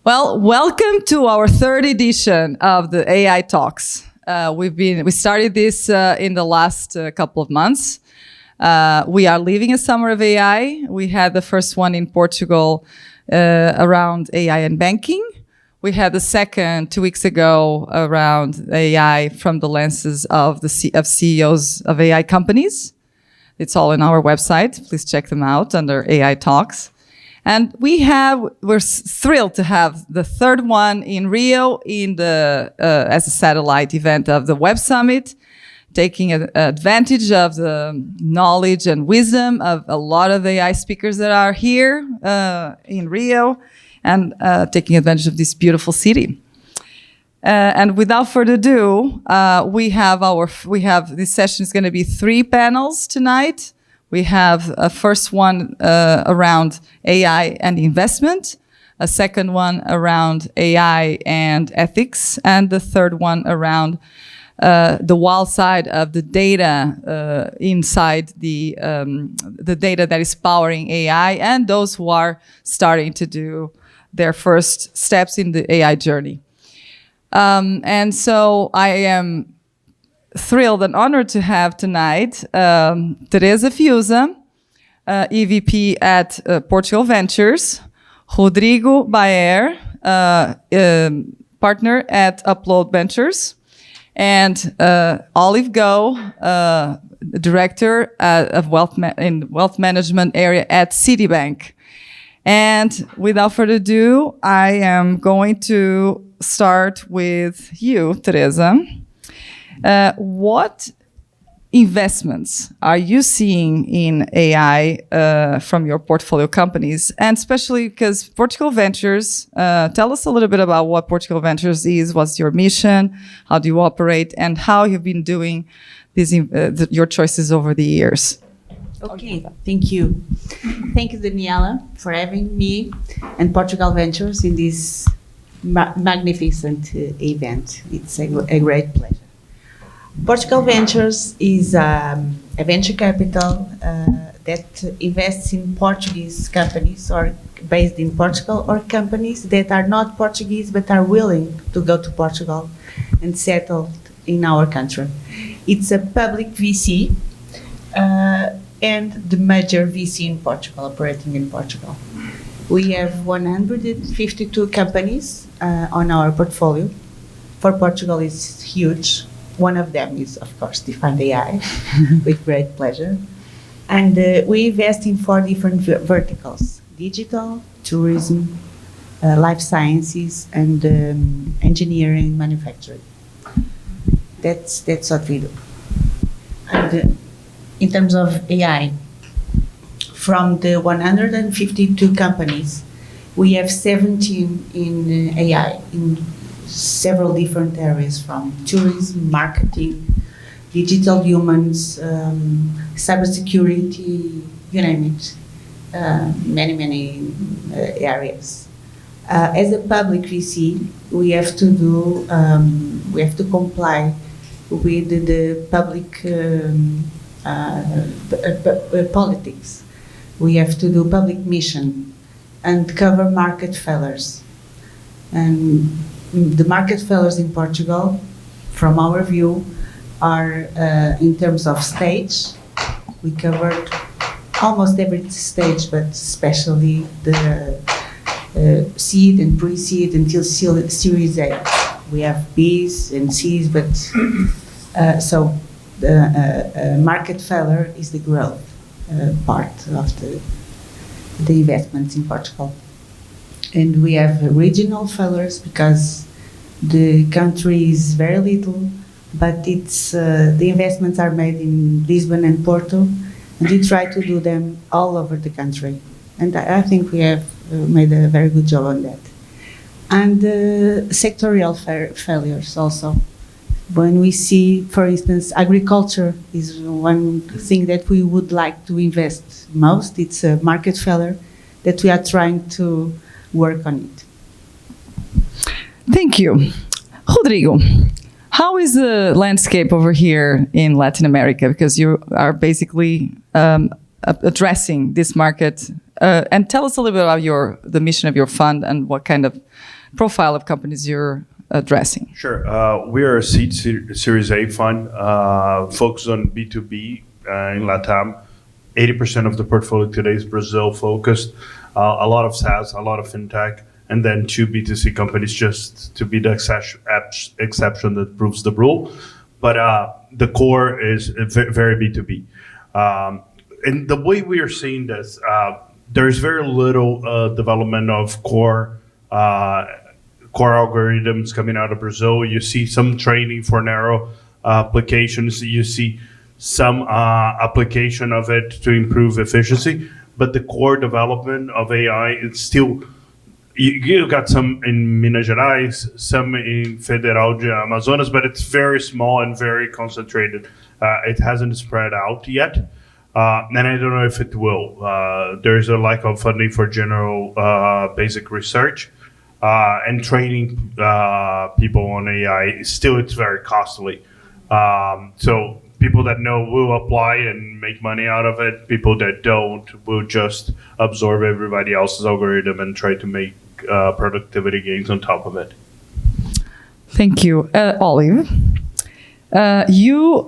Well, welcome to our third edition of the AI Talks. We started this in the last couple of months. We are living a summer of AI. We had the first one in Portugal around AI and banking. We had the second 2 weeks ago around AI from the lenses of CEOs of AI companies. It's all on our website. Please check them out under AI Talks. And we're thrilled to have the third one in Rio as a satellite event of the Web Summit, taking advantage of the knowledge and wisdom of a lot of AI speakers that are here in Rio, and taking advantage of this beautiful city. And without further ado, this session is going to be 3 panels tonight. We have a first one around AI and investment, a second one around AI and ethics, and the third one around the wild side of the data inside the data that is powering AI, and those who are starting to do their first steps in the AI journey. And so I am thrilled and honored to have tonight Teresa Fiúza, EVP at Portugal Ventures, Rodrigo Baer, partner at Upload Ventures, and Olive Goh, director of wealth management area at Citi Bank. And without further ado, I am going to start with you, Teresa. What investments are you seeing in AI from your portfolio companies? And especially because Portugal Ventures, tell us a little bit about what Portugal Ventures is, what's your mission, how do you operate, and how you've been doing your choices over the years. Okay, thank you. Thank you, Daniela, for having me and Portugal Ventures in this magnificent event. It's a great pleasure. Portugal Ventures is a venture capital that invests in Portuguese companies or based in Portugal, or companies that are not Portuguese but are willing to go to Portugal and settle in our country. It's a public VC and the major VC in Portugal, operating in Portugal. We have 152 companies on our portfolio. For Portugal, it's huge. One of them is, of course, Define AI, with great pleasure. And we invest in 4 different verticals: digital, tourism, life sciences, and engineering, manufacturing. That's what we do. And in terms of AI, from the 152 companies, we have 17 in AI, in several different areas, from tourism, marketing, digital humans, cybersecurity, you name it, many areas. As a public VC, we have to comply with the public politics. We have to do public mission and cover market failures. And the market failures in Portugal, from our view, are in terms of stage. We covered almost every stage, but especially the seed and pre-seed until Series A. We have Bs and Cs, but so the market failure is the growth part of the investments in Portugal. And we have regional failures because the country is very little, but it's the investments are made in Lisbon and Porto, and we try to do them all over the country. And I think we have made a very good job on that. And sectorial failures also. When we see, for instance, agriculture is one thing that we would like to invest most. It's a market failure that we are trying to work on it. Thank you. Rodrigo, how is the landscape over here in Latin America? Because you are basically addressing this market. And tell us a little bit about the mission of your fund and what kind of profile of companies you're addressing? Sure. We are a seed Series A fund focused on B2B in LATAM. 80% of the portfolio today is Brazil focused. A lot of SaaS, a lot of fintech, and then 2 B2C companies just to be the exception that proves the rule. But the core is very B2B. And the way we are seeing this, there's very little development of core algorithms coming out of Brazil. You see some training for narrow applications. You see some application of it to improve efficiency. But the core development of AI, it's still, you got some in Minas Gerais, some in Federal de Amazonas, but it's very small and very concentrated. It hasn't spread out yet. And I don't know if it will. There's a lack of funding for general basic research. And training people on AI, still it's very costly. So people that know will apply and make money out of it. People that don't will just absorb everybody else's algorithm and try to make productivity gains on top of it. Thank you. Olive, you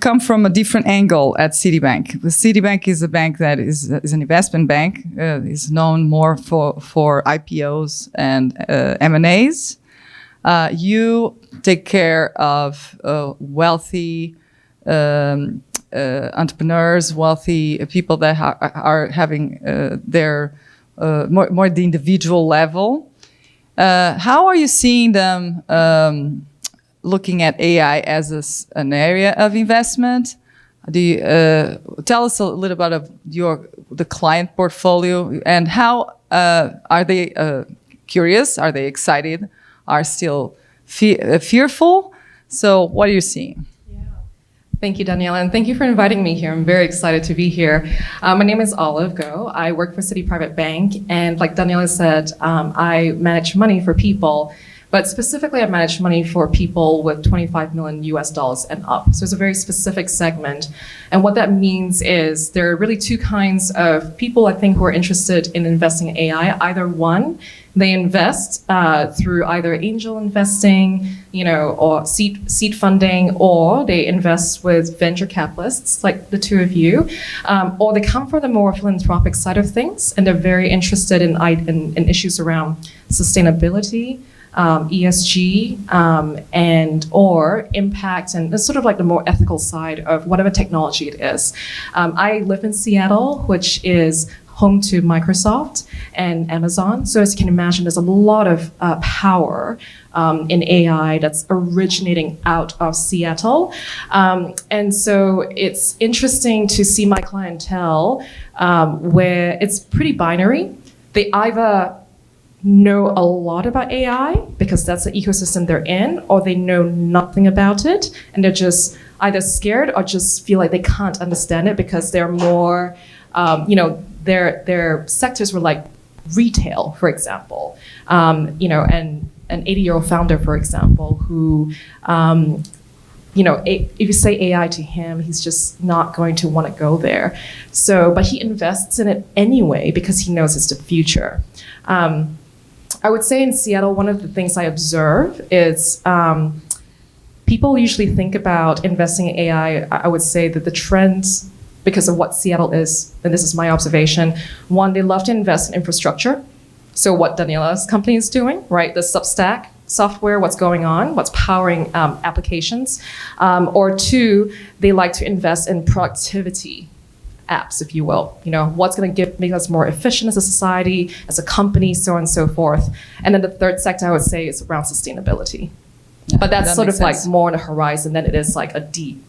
come from a different angle at Citibank. The Citibank is a bank that is an investment bank, is known more for IPOs and M&As. You take care of wealthy entrepreneurs, wealthy people that are having their more the individual level. How are you seeing them looking at AI as an area of investment? Do you tell us a little bit of the client portfolio and how are they curious? Are they excited? Are still fearful? So what are you seeing? Thank you, Daniela, and thank you for inviting me here. I'm very excited to be here. My name is Olive Goh. I work for Citi Private Bank, and like Daniela said, I manage money for people, but specifically I manage money for people with 25 million US dollars and up. So it's a very specific segment. And what that means is there are really 2 kinds of people, I think, who are interested in investing in AI. Either one, they invest through either angel investing, or seed funding, or they invest with venture capitalists like the 2 of you, or they come from the more philanthropic side of things, and they're very interested in issues around sustainability, ESG, and or impact, and it's sort of like the more ethical side of whatever technology it is. I live in Seattle, which is home to Microsoft and Amazon. So as you can imagine, there's a lot of power in AI that's originating out of Seattle. And so it's interesting to see my clientele where it's pretty binary. They either know a lot about AI because that's the ecosystem they're in, or they know nothing about it and they're just either scared or just feel like they can't understand it because they're more, their sectors were like retail, for example, and an 80-year-old founder, for example, who, if you say AI to him, he's just not going to want to go there. So, but he invests in it anyway because he knows it's the future. I would say in Seattle, one of the things I observe is people usually think about investing in AI. I would say that the trends, because of what Seattle is, and this is my observation, one, they love to invest in infrastructure. So what Daniela's company is doing, right? The Substack software, what's going on, what's powering applications. Or 2, they like to invest in productivity apps, if you will. What's going to make us more efficient as a society, as a company, so on and so forth. And then the third sector I would say is around sustainability. Yeah, but that's sort of like more on the horizon than it is like a deep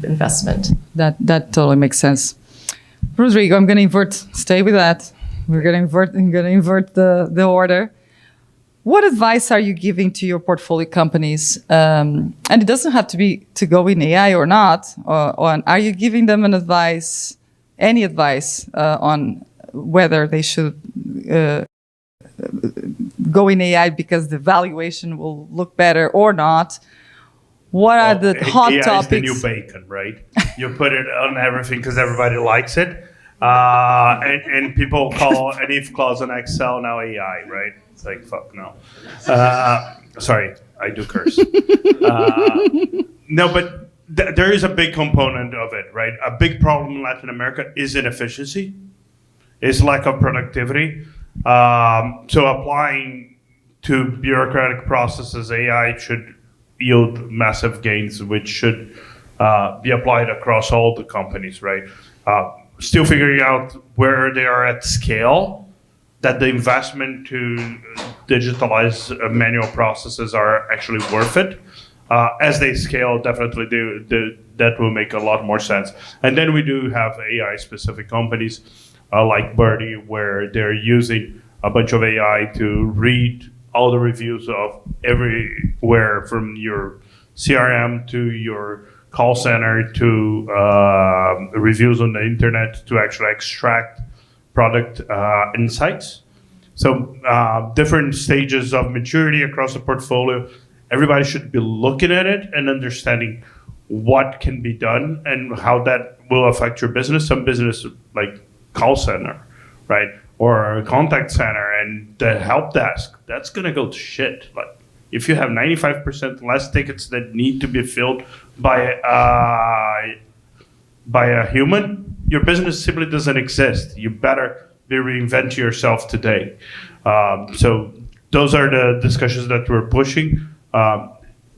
investment. That totally makes sense. Rodrigo, I'm going to stay with that. I'm going to invert the order. What advice are you giving to your portfolio companies? And it doesn't have to go in AI or not. Are you giving them any advice on whether they should go in AI because the valuation will look better or not? What are the hot AI topics? Is the new bacon, right? You put it on everything because everybody likes it. And people call an if clause on Excel now AI, right? It's like, fuck no. Sorry, I do curse. No, but there is a big component of it, right? A big problem in Latin America is inefficiency, is lack of productivity. So applying to bureaucratic processes, AI should yield massive gains, which should be applied across all the companies, right? Still figuring out where they are at scale, that the investment to digitalize manual processes are actually worth it. As they scale, definitely that will make a lot more sense. And then we do have AI-specific companies like Birdie, where they're using a bunch of AI to read all the reviews of everywhere from your CRM to your call center to reviews on the internet to actually extract product insights. So different stages of maturity across the portfolio. Everybody should be looking at it and understanding what can be done and how that will affect your business. Some business like call center, right? Or a contact center and the help desk, that's gonna go to shit. Like if you have 95% less tickets that need to be filled by a human, your business simply doesn't exist. You better be reinventing yourself today. So those are the discussions that we're pushing.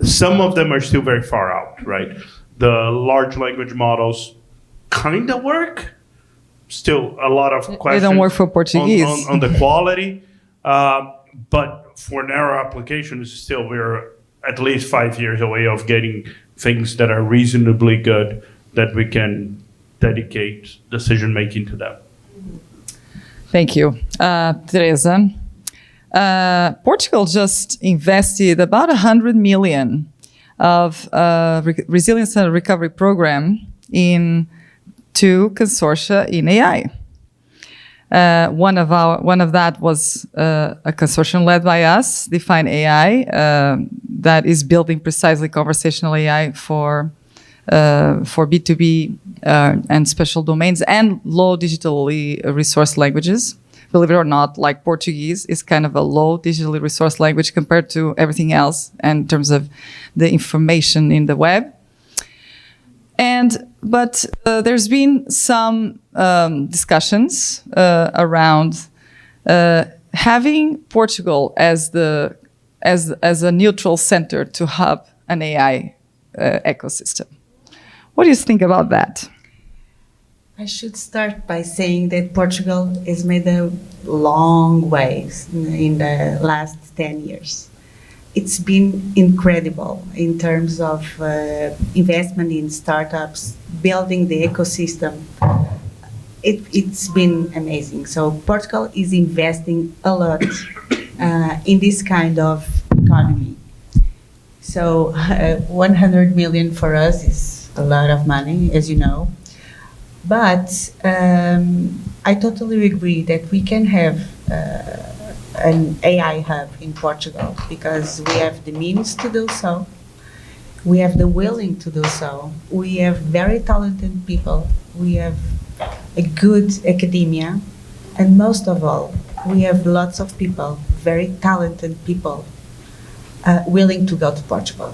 Some of them are still very far out, right? The large language models kind of work. Still a lot of questions. They don't work for Portuguese. On the quality. But for narrow applications, still we're at least 5 years away of getting things that are reasonably good that we can dedicate decision-making to them. Thank you. Teresa. Portugal just invested about 100 million of resilience and recovery program in 2 consortia in AI. One of that was a consortium led by us, Define AI, that is building precisely conversational AI for B2B and special domains and low digitally resourced languages. Believe it or not, like Portuguese is kind of a low digitally resourced language compared to everything else in terms of the information in the web. But there's been some discussions around having Portugal as a neutral center to hub an AI ecosystem. What do you think about that? I should start by saying that Portugal has made a long ways in the last 10 years. It's been incredible in terms of investment in startups, building the ecosystem. It's been amazing. So Portugal is investing a lot in this kind of economy. So 100 million for us is a lot of money, as you know. But I totally agree that we can have an AI hub in Portugal because we have the means to do so. We have the willing to do so. We have very talented people. We have a good academia. And most of all, we have lots of people, very talented people, willing to go to Portugal.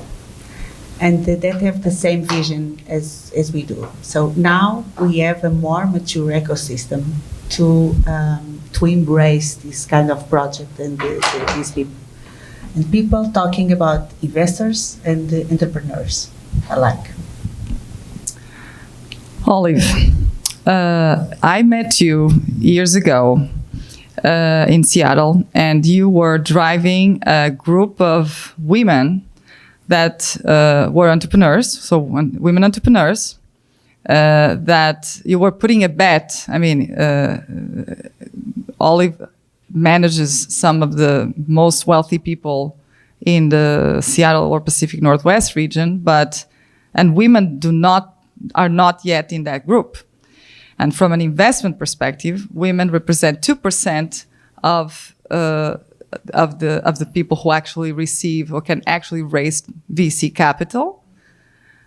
And that have the same vision as we do. So now we have a more mature ecosystem to embrace this kind of project and these people. And people talking about investors and entrepreneurs alike. Olive, I met you years ago in Seattle, and you were driving a group of women that were entrepreneurs, so women entrepreneurs, that you were putting a bet. I mean, Olive manages some of the most wealthy people in the Seattle or Pacific Northwest region, and women are not yet in that group. And from an investment perspective, women represent 2% of the people who actually receive or can actually raise VC capital.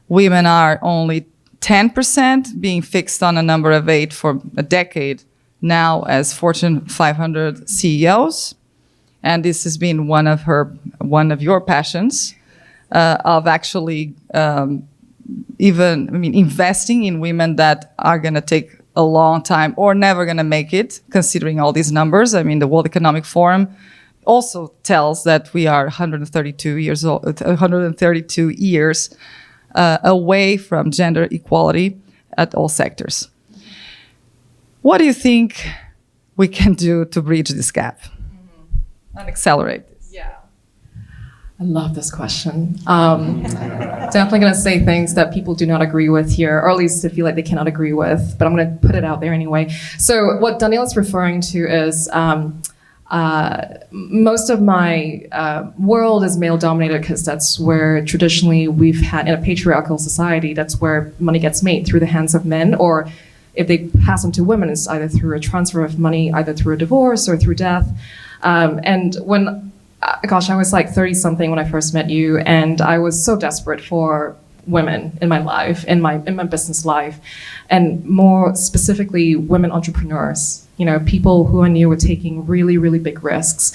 Women are only 10%, being fixed on a number of 8 for a decade now as Fortune 500 CEOs. and this has been one of your passions, of actually investing in women that are going to take a long time or never going to make it, considering all these numbers. I mean, the World Economic Forum also tells that we are 132 years away from gender equality at all sectors. What do you think we can do to bridge this gap and accelerate this? Yeah, I love this question. Definitely going to say things that people do not agree with here, or at least feel like they cannot agree with, but I'm going to put it out there anyway. So what Danielle is referring to is most of my world is male dominated because that's where traditionally we've had, in a patriarchal society, that's where money gets made through the hands of men, or if they pass on to women, it's either through a transfer of money, either through a divorce or through death. And when, I was like 30 something when I first met you, and I was so desperate for women in my life, in my business life, and more specifically women entrepreneurs, people who I knew were taking really, really big risks.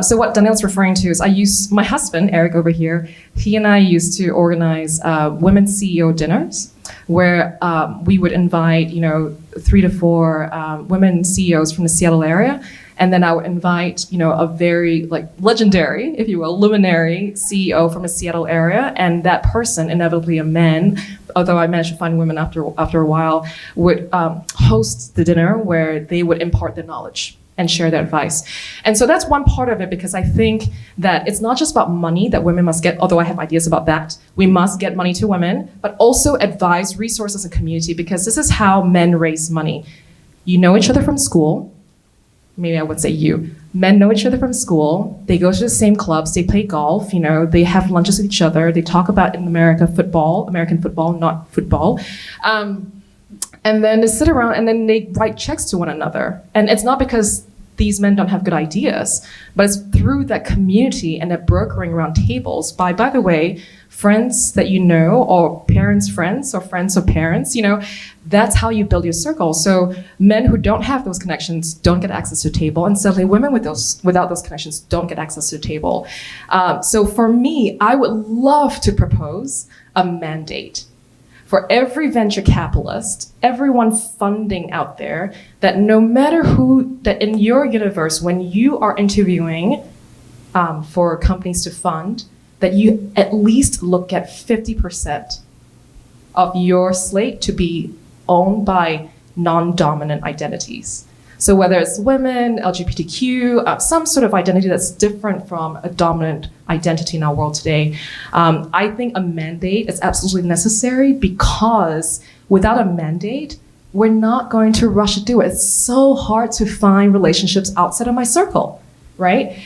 So what Danielle's referring to is my husband, Eric over here, he and I used to organize women's CEO dinners where we would invite, 3 to 4 women CEOs from the Seattle area. And then I would invite, a very legendary, if you will, luminary CEO from the Seattle area. And that person, inevitably a man, although I managed to find women after a while, would host the dinner where they would impart their knowledge and share their advice. And so that's one part of it, because I think that it's not just about money that women must get, although I have ideas about that. We must get money to women, but also advise, resources, and community, because this is how men raise money. You know each other from school. Maybe I would say you. Men know each other from school. They go to the same clubs. They play golf. They have lunches with each other. They talk about, in America, American football, not football. And then they sit around and then they write checks to one another. And it's not because these men don't have good ideas, but it's through that community and that brokering around tables by the way, friends that you know, or parents' friends, or friends of parents, that's how you build your circle. So men who don't have those connections don't get access to the table, and certainly women without those connections don't get access to the table. So for me, I would love to propose a mandate for every venture capitalist, everyone funding out there, that no matter who, that in your universe, when you are interviewing for companies to fund, that you at least look at 50% of your slate to be owned by non-dominant identities. So whether it's women, LGBTQ, some sort of identity that's different from a dominant identity in our world today, I think a mandate is absolutely necessary, because without a mandate, we're not going to rush to do it. It's so hard to find relationships outside of my circle, right?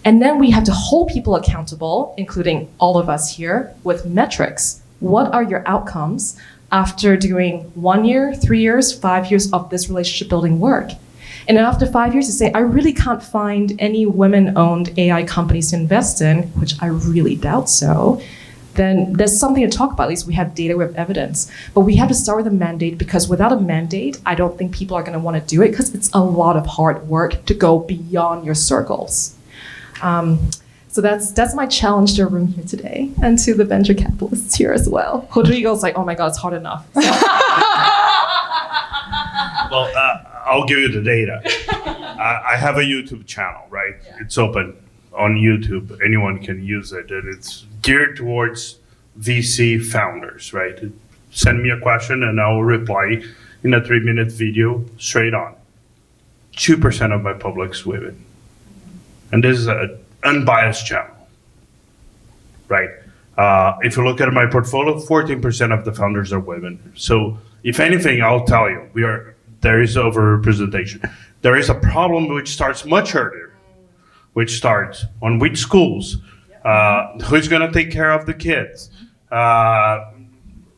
And then we have to hold people accountable, including all of us here, with metrics. What are your outcomes after doing 1 year, 3 years, 5 years of this relationship building work? And then after 5 years, to say, I really can't find any women-owned AI companies to invest in, which I really doubt so, then there's something to talk about. At least we have data, we have evidence. But we have to start with a mandate, because without a mandate, I don't think people are going to want to do it, because it's a lot of hard work to go beyond your circles. So that's my challenge to the room here today, and to the venture capitalists here as well. Rodrigo's like, oh my God, it's hard enough. Well, I'll give you the data. I have a YouTube channel, right? Yeah. It's open on YouTube. Anyone can use it, and it's geared towards VC founders, right? Send me a question and I'll reply in a 3-minute video straight on. 2% of my public's women. And this is an unbiased channel, right? If you look at my portfolio, 14% of the founders are women. So if anything, I'll tell you, there is overrepresentation. There is a problem which starts much earlier, which starts on which schools, who's gonna take care of the kids.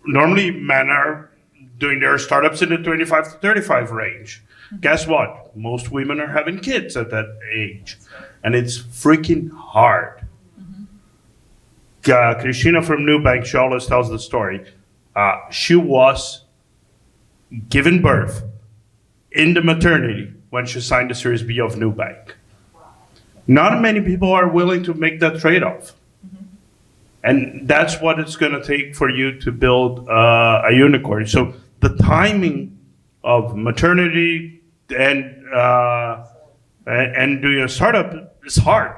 Normally men are doing their startups in the 25 to 35 range. Guess what? Most women are having kids at that age. And it's freaking hard. Christina from Nubank, she always tells the story. She was given birth in the maternity when she signed the Series B of Nubank. Not many people are willing to make that trade-off. And that's what it's going to take for you to build a unicorn. So the timing of maternity and doing a startup is hard.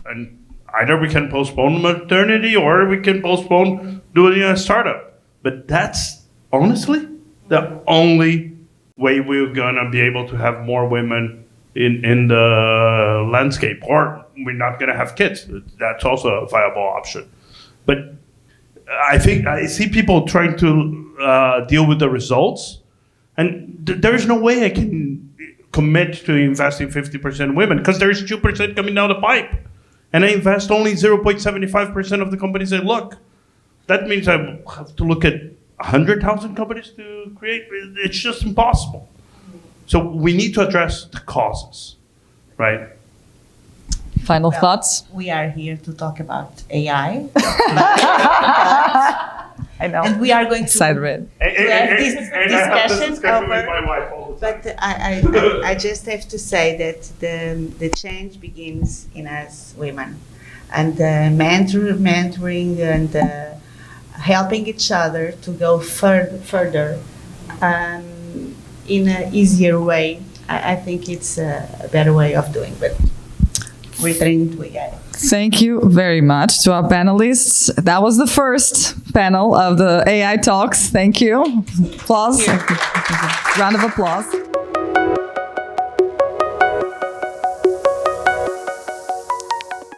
And either we can postpone maternity or we can postpone doing a startup. But that's honestly the only way we're going to be able to have more women in the landscape. Or we're not going to have kids. That's also a viable option. But I think I see people trying to deal with the results, and there is no way I can commit to investing 50% women because there is 2% coming down the pipe, and I invest only 0.75% of the companies I look. That means I have to look at 100,000 companies to create. It's just impossible. So we need to address the causes, right? Final thoughts? We are here to talk about AI. I know. And we are going to have this discussion over. With my wife all the time. But I just have to say that the change begins in us women, and mentoring and helping each other to go further in an easier way. I think it's a better way of doing, but returning to AI. Thank you very much to our panelists. That was the first panel of the AI Talks. Thank you. Applause. Round of applause.